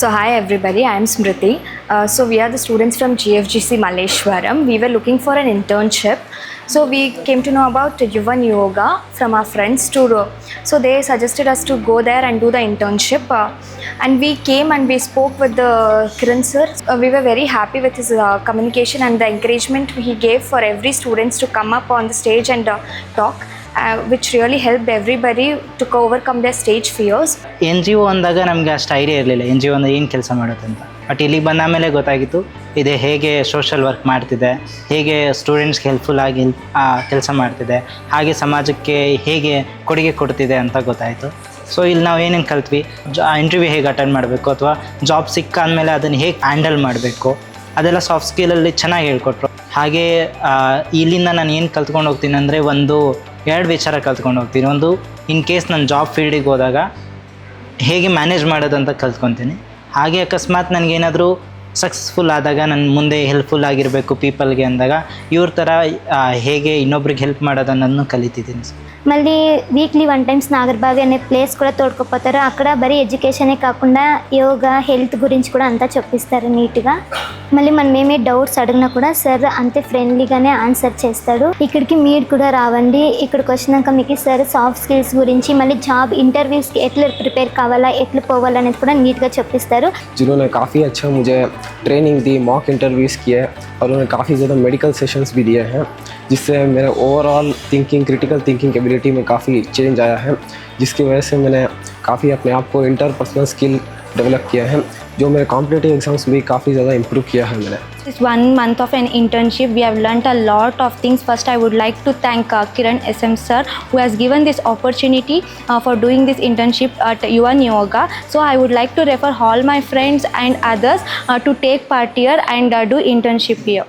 So hi everybody, I am Smriti. So we are the students from GFGC Malleshwaram. We were looking for an internship. So we came to know about Yuvan Yoga from our friends to. So they suggested us to go there and do the internship. And we came and we spoke with the Kiran sir. We were very happy with his communication and the encouragement he gave for every students to come up on the stage and talk. Which really helped everybody to overcome their stage fears. NGO ಅಂದಾಗ ನಮಗೆ ಅಷ್ಟು idea ಇರಲಿಲ್ಲ NGO ಅಂದರೆ ಏನು ಕೆಲಸ ಮಾಡುತ್ತೆ ಅಂತ. But ಇಲ್ಲಿಗೆ ಬಂದ ಮೇಲೆ ಗೊತ್ತಾಗಿತ್ತು ಇದು ಹೇಗೆ ಸೋಷಲ್ ವರ್ಕ್ ಮಾಡ್ತಿದೆ, ಹೇಗೆ ಸ್ಟೂಡೆಂಟ್ಸ್ಗೆ ಹೆಲ್ಪ್ಫುಲ್ ಆಗಿ ಕೆಲಸ ಮಾಡ್ತಿದೆ, ಹಾಗೆ ಸಮಾಜಕ್ಕೆ ಹೇಗೆ ಕೊಡುಗೆ ಕೊಡ್ತಿದೆ ಅಂತ ಗೊತ್ತಾಯಿತು. ಸೊ ಇಲ್ಲಿ ನಾವು ಏನೇನು ಕಲ್ತ್ವಿ, ಇಂಟರ್ವ್ಯೂ ಹೇಗೆ ಅಟೆಂಡ್ ಮಾಡಬೇಕು ಅಥವಾ ಜಾಬ್ ಸಿಕ್ಕಾದ್ಮೇಲೆ ಅದನ್ನು ಹೇಗೆ ಹ್ಯಾಂಡಲ್ ಮಾಡಬೇಕು, ಅದೆಲ್ಲ ಸಾಫ್ಟ್ ಸ್ಕಿಲಲ್ಲಿ ಚೆನ್ನಾಗಿ ಹೇಳ್ಕೊಟ್ರು. ಹಾಗೆ ಇಲ್ಲಿಂದ ನಾನು ಏನು ಕಲ್ತ್ಕೊಂಡು ಹೋಗ್ತೀನಿ ಅಂದರೆ ಎರಡು ವಿಚಾರ ಕಲ್ತ್ಕೊಂಡು ಹೋಗ್ತೀನಿ. ಒಂದು, ಇನ್ ಕೇಸ್ ನಾನು ಜಾಬ್ ಫೀಲ್ಡಿಗೆ ಹೋದಾಗ ಹೇಗೆ ಮ್ಯಾನೇಜ್ ಮಾಡೋದಂತ ಕಲ್ತ್ಕೊತೀನಿ. ಹಾಗೆ ಅಕಸ್ಮಾತ್ ನನಗೇನಾದರೂ ಸಕ್ಸಸ್ಫುಲ್ ಆದಾಗ ನಾನು ಮುಂದೆ ಹೆಲ್ಪ್ಫುಲ್ ಆಗಿರಬೇಕು ಪೀಪಲ್ಗೆ ಅಂದಾಗ ಇವ್ರ ಥರ ಹೇಗೆ ಇನ್ನೊಬ್ರಿಗೆ ಹೆಲ್ಪ್ ಮಾಡೋದನ್ನೋದನ್ನು కలితిದ್ದೀನಿ. మళ్ళీ వీక్లీ 1 టైమ్స్ నాగర్బావి అనే ప్లేస్ కూడా తోడుకుపోతారు. అక్కడ బరీ ఎడ్యుకేషనే కాకుండా యోగా హెల్త్ గురించి కూడా అంతా చెప్పిస్తారు నీట్గా. మళ్ళీ మనం ఏమే డౌట్స్ అడిగినా కూడా సార్ అంతే ఫ్రెండ్లీగానే ఆన్సర్ చేస్తాడు. ఇక్కడికి మీరు కూడా రావండి. ఇక్కడికి వచ్చినాక మీకు సార్ సాఫ్ట్ స్కిల్స్ గురించి మళ్ళీ జాబ్ ఇంటర్వ్యూస్కి ఎట్లా ప్రిపేర్ కావాలా, ఎట్లా పోవాలనేది కూడా నీట్గా చెప్పిస్తారు. जिन्होंने काफ़ी अच्छा मुझे ट्रेनिंग दी, मॉक इंटरव्यूज़ किए और उन्होंने काफ़ी ज़्यादा मेडिकल सेशंस भी दिए हैं, जिससे मेरे overall thinking, critical thinking ability में काफ़ी चेंज आया है, जिसकी वजह से मैंने काफ़ी अपने आप को इंटरपर्सनल स्किल डेवलप किया है, जो मेरे कॉम्पिटिटिव एग्जाम्स भी काफ़ी ज़्यादा इम्प्रूव किया है मैंने. This 1 month of an internship, we have learnt a lot of things. First, I would like to thank Kiran SM sir, who has given this opportunity for doing this internship at Yuvan Yoga. So I would like to refer all my friends and others to take part here and do internship here.